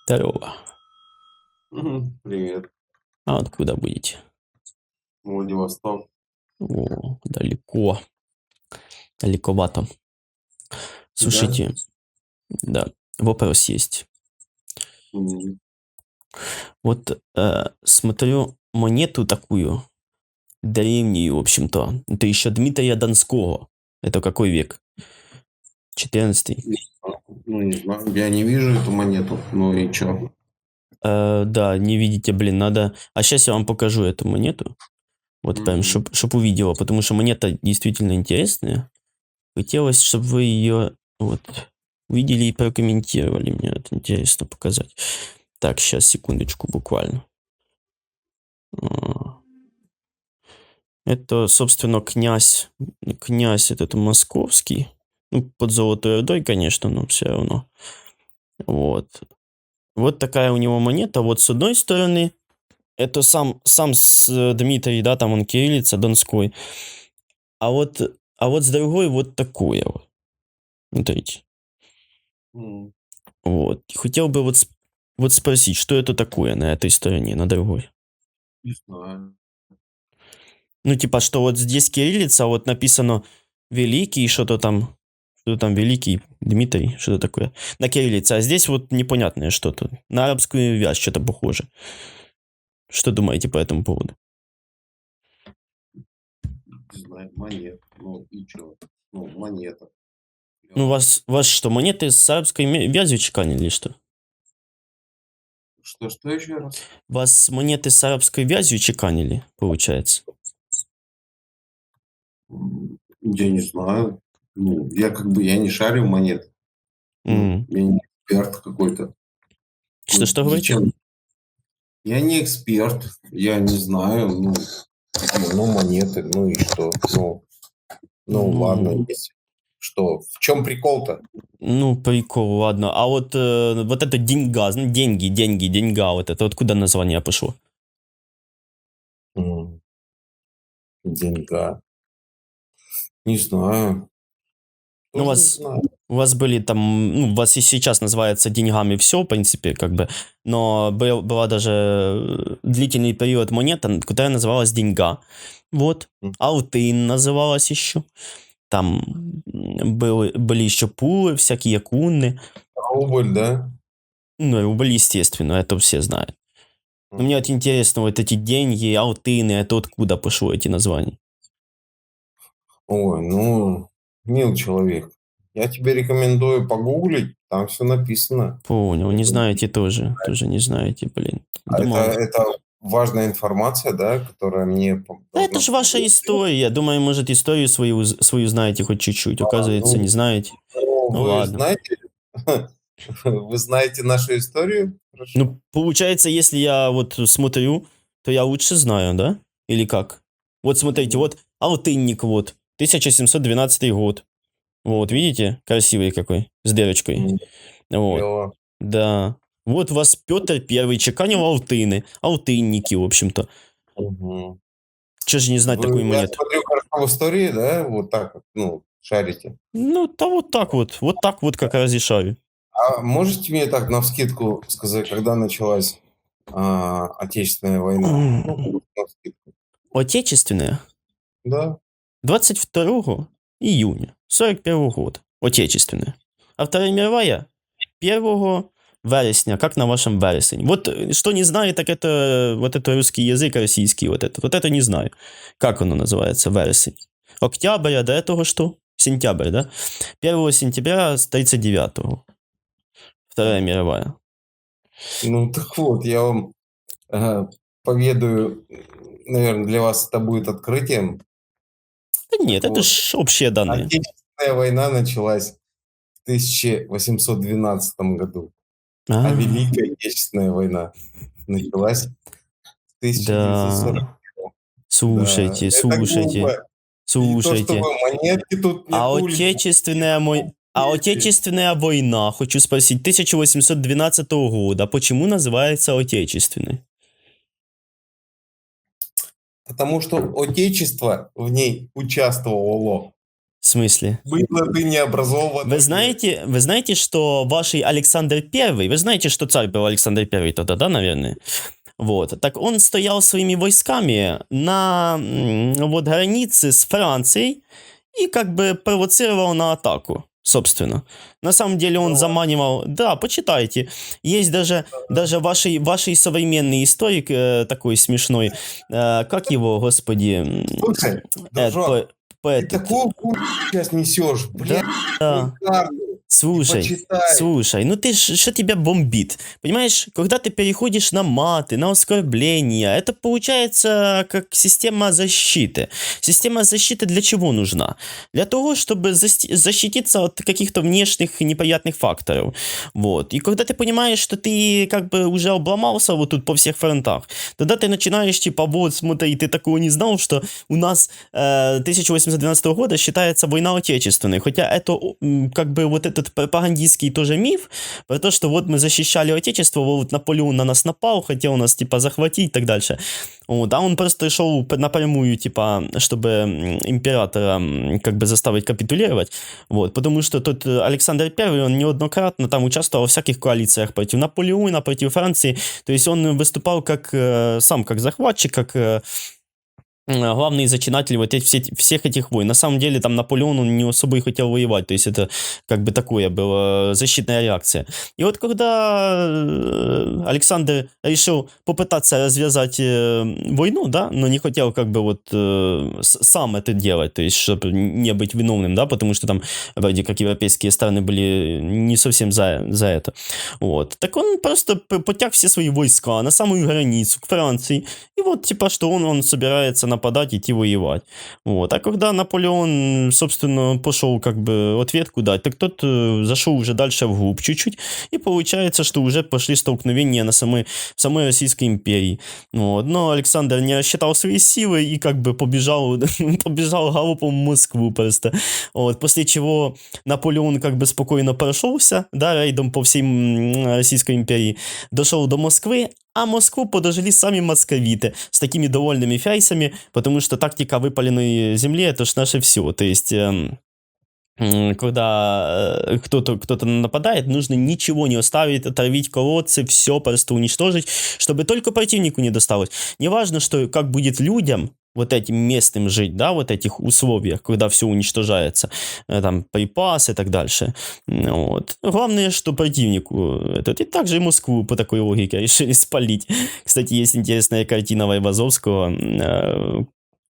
Здорово. Привет. А откуда будете? Владивосток. О, далеко. Далековато. Да? Слушайте, да, вопрос есть. М, Вот смотрю монету такую, древнюю, в общем-то. Это еще Дмитрия Донского. Это какой век? 14-й. Ну, не знаю, я не вижу эту монету, ну и чё? Да, не видите, блин, надо... А сейчас я вам покажу эту монету. Вот прям, Мгм. чтоб увидела, потому что монета действительно интересная. Хотелось, чтобы вы ее вот увидели и прокомментировали. Мне это интересно показать. Так, сейчас, секундочку, буквально. А, Это, собственно, князь этот московский. Ну, под Золотой Ордой, конечно, но все равно. Вот. Вот такая у него монета. Вот с одной стороны, это сам Дмитрий, да, там он кириллица, Донской. А вот с другой вот такое вот. Смотрите. М, Вот. Хотел бы вот спросить, что это такое на этой стороне, на другой? Не знаю. Ну, типа, что вот здесь кириллица, вот написано «Великий», что там «Великий Дмитрий», что-то такое. На кириллице, а здесь вот непонятное что-то. На арабскую вязь что-то похоже. Что думаете по этому поводу? Не знаю, монета. Ну и чё? Ну, монета. Ну, Клёво. вас что, монеты с арабской вязью чеканили, или что? Что еще раз? Вас монеты с арабской вязью чеканили, получается? Я не знаю. Ну, я не шарю в монет. Ну, М. я не эксперт какой-то. Ну, Что говорите? зачем? Я не эксперт, я не знаю, ну, монеты, ну и что? Ну, ладно, Ну, есть. Что? В чем прикол-то? ну, прикол, ладно. А вот это деньга, ну, деньга, вот это откуда название пошло? М, Деньга. Не знаю. Ну, Тоже не знаю. у вас были там, ну, у вас и сейчас называется деньгами все, в принципе, как бы, но была даже длительный период монета, которая называлась деньга. Вот. М, Алтын называлась еще. Там были еще пулы, всякие кунны. Рубль, да? Ну, рубль, естественно, это все знают. Но мне вот Мгм. интересно, вот эти деньги, алтыны, это откуда пошло эти названия? Ой, ну, мил человек. Я тебе рекомендую погуглить, там все написано. Понял, не Это, знаете тоже не знаете, блин. это, Думал, это важная информация, да, которая мне да это должна же ваша помочь. история. Думаю, может, историю свою знаете хоть чуть-чуть. Оказывается, Ну, не знаете. Ну вы ладно. знаете, вы знаете нашу историю? Хорошо. Ну, получается, если я вот смотрю, то я лучше знаю, да? Или как? Вот смотрите, Мгм. вот Алтынник, вот, 1712 год. Вот, Мгм. видите? Красивый какой, с дырочкой. Вот, Клево. да. Вот вас Петр Первый чеканил алтыны. Алтынники, в общем-то. Мгм. Че же не знать такую Я монету? смотрю, хорошо в истории, да, вот так вот, ну, шарите. Ну, да вот так вот как раз и шарю. А можете мне так навскидку сказать, когда началась Отечественная война? Ну, навскидку. Отечественная. Да. 22 июня 41 года. Отечественная. А Вторая мировая 1 вересня, как на вашем вересень. Вот что не знаю, так это вот это русский язык российский, вот это не знаю. Как оно называется, вересень? Октябрь, а до этого что? Сентябрь, да? 1 сентября с 39-го. Вторая мировая. Ну, так вот, я вам э, поведаю, наверное, для вас это будет открытием. Да нет, Так это вот, ж общие данные. Отечественная война началась в 1812 году, а А, Великая Отечественная война началась в 1940. да. Да, Слушайте, это слушайте, глупо. И то, что слушайте. вы монетки тут не тулите. А Отечественная война, хочу спросить, 1812 года, почему называется Отечественной? Потому что Отечество в ней участвовало. смысле? Быдло ты необразованный. Вы знаете, что вашей Александр Первый, вы знаете, что царь был Александр Первый тогда, да, наверное? Вот, так он стоял своими войсками на вот границе с Францией и как бы провоцировал на атаку, собственно. На самом деле он заманивал... Да, почитайте. Есть даже вашей современный историк такой смешной. Как его, господи? Слушай, дружок, ты Этот, такую хуйню сейчас несешь, блядь, да. вульгарную. Слушай, почитай. слушай, ну ты что тебя бомбит? Понимаешь, когда ты переходишь на маты, на оскорбления, это получается как система защиты. Система защиты для чего нужна? Для того, чтобы защититься от каких-то внешних неприятных факторов. Вот. И когда ты понимаешь, что ты как бы уже обломался вот тут по всех фронтах, тогда ты начинаешь типа, вот смотри, ты такого не знал, что у нас 1812 года считается война отечественной. Хотя это как бы вот этот пропагандистский тоже миф про то, что вот мы защищали отечество, вот Наполеон на нас напал, хотел нас типа захватить и так дальше. Вот, а он просто шел напрямую, типа, чтобы императора как бы заставить капитулировать. Вот, потому что тот Александр Первый, он неоднократно там участвовал в всяких коалициях против Наполеона, против Франции. То есть он выступал как сам как захватчик, как главный зачинатель вот всех этих войн. На самом деле там Наполеон, он не особо и хотел воевать, то есть это как бы такое была защитная реакция. И вот когда Александр решил попытаться развязать войну, да, но не хотел как бы вот сам это делать, то есть чтобы не быть виновным, да, потому что там вроде как европейские страны были не совсем за это. Вот. Так он просто потяг все свои войска на самую границу к Франции, и вот типа что он собирается нападать, идти воевать. Вот. А когда Наполеон, собственно, пошел как бы ответку дать, так тот зашел уже дальше вглубь чуть-чуть, и получается, что уже пошли столкновения на самой Российской империи. Вот. Но Александр не рассчитал свои силы и как бы побежал галопом в Москву просто. Вот. После чего Наполеон как бы спокойно прошелся, да, рейдом по всей Российской империи, дошел до Москвы, а Москву подожгли сами московиты с такими довольными фейсами, потому что тактика выпаленной земли это ж наше все. То есть когда кто-то нападает, нужно ничего не оставить, отравить колодцы, все просто уничтожить, чтобы только противнику не досталось. Неважно, что как будет людям, вот этим местным жить, да, вот этих условиях, когда все уничтожается, там, припасы и так дальше. Вот. Главное, что противнику этот, и также и Москву по такой логике решили спалить. Кстати, есть интересная картина Айвазовского,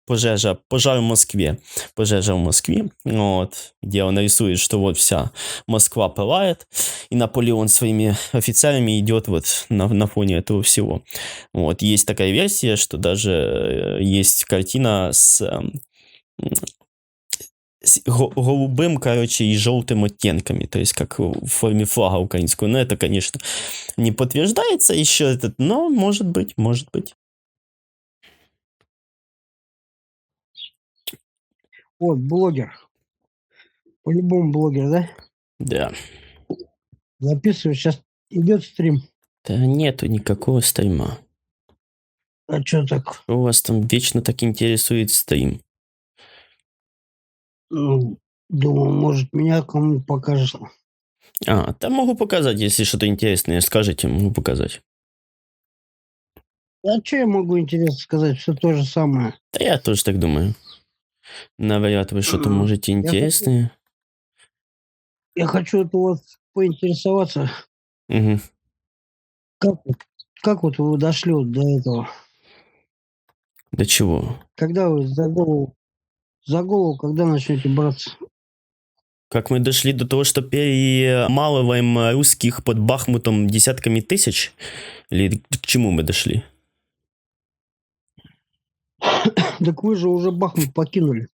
пожар в Москве. Пожежа в Москве, вот, где он рисует, что вот вся Москва пылает, и Наполеон своими офицерами идет вот на фоне этого всего. Вот, есть такая версия, что даже есть картина с голубым, короче, и желтым оттенками, то есть как в форме флага украинского. Но это, конечно, не подтверждается еще, но может быть, может быть. Вот, блогер. По-любому блогер, да? Да. Записываю, сейчас идет стрим. Да нету никакого стрима. А что так? У вас там вечно так интересует стрим? Думаю, может, меня кому покажешь. Да могу показать, если что-то интересное скажете, могу показать. А что я могу интересно сказать? Все то же самое. Да я тоже так думаю. Навряд вы что-то можете интересное. Я хочу это у вас поинтересоваться. Угу. Как вот вы дошли вот до этого? До чего? Когда вы за голову, когда начнете браться? Как мы дошли до того, что перемалываем русских под Бахмутом десятками тысяч? Или к чему мы дошли? Так вы же уже Бахмут покинули.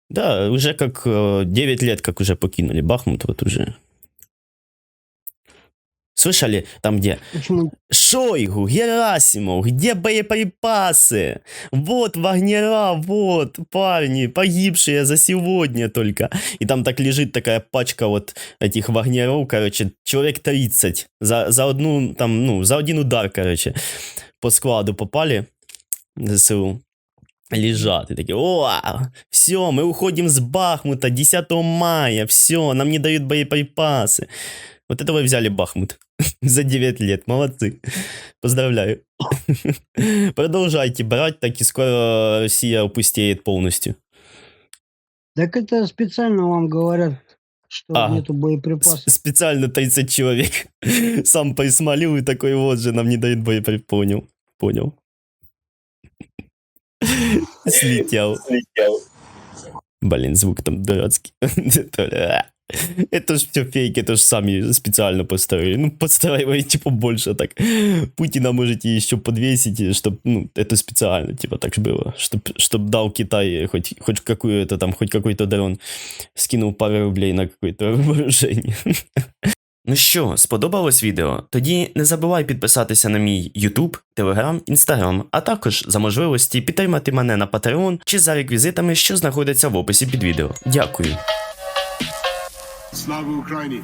Да, уже как 9 лет, как уже покинули Бахмут, вот уже. Слышали там где? Почему? Шойгу, Герасимов, где боеприпасы? Вот вагнера, вот парни, погибшие за сегодня только. И там так лежит такая пачка вот этих вагнеров, короче, человек 30. За одну, там, за один удар, короче, по складу попали ЗСУ. лежат. И такие, о, все, мы уходим с Бахмута 10 мая, все, нам не дают боеприпасы. Вот это вы взяли Бахмут за 9 лет, молодцы. Поздравляю. Продолжайте брать, так и скоро Россия опустеет полностью. Так это специально вам говорят, что Ага. нету боеприпасов. Специально 30 человек сам присмолил и такой, вот же, нам не дают боеприпасы. Понял. Слетел. Блин, звук там дурацкий. Это ж все фейк, это ж сами специально построили. Ну, подстраивайте побольше так. Путина можете еще подвесить, чтобы, ну, это специально, типа, так было. Чтоб дал Китай хоть какую-то там, хоть какой-то дрон. Скинув пару рублей на какое-то вооружение. Ну що, сподобалось відео? Тоді не забувай підписатися на мій YouTube, Telegram, Instagram, а також за можливості підтримати мене на Patreon чи за реквізитами, що знаходяться в описі під відео. Дякую. Слава Україні!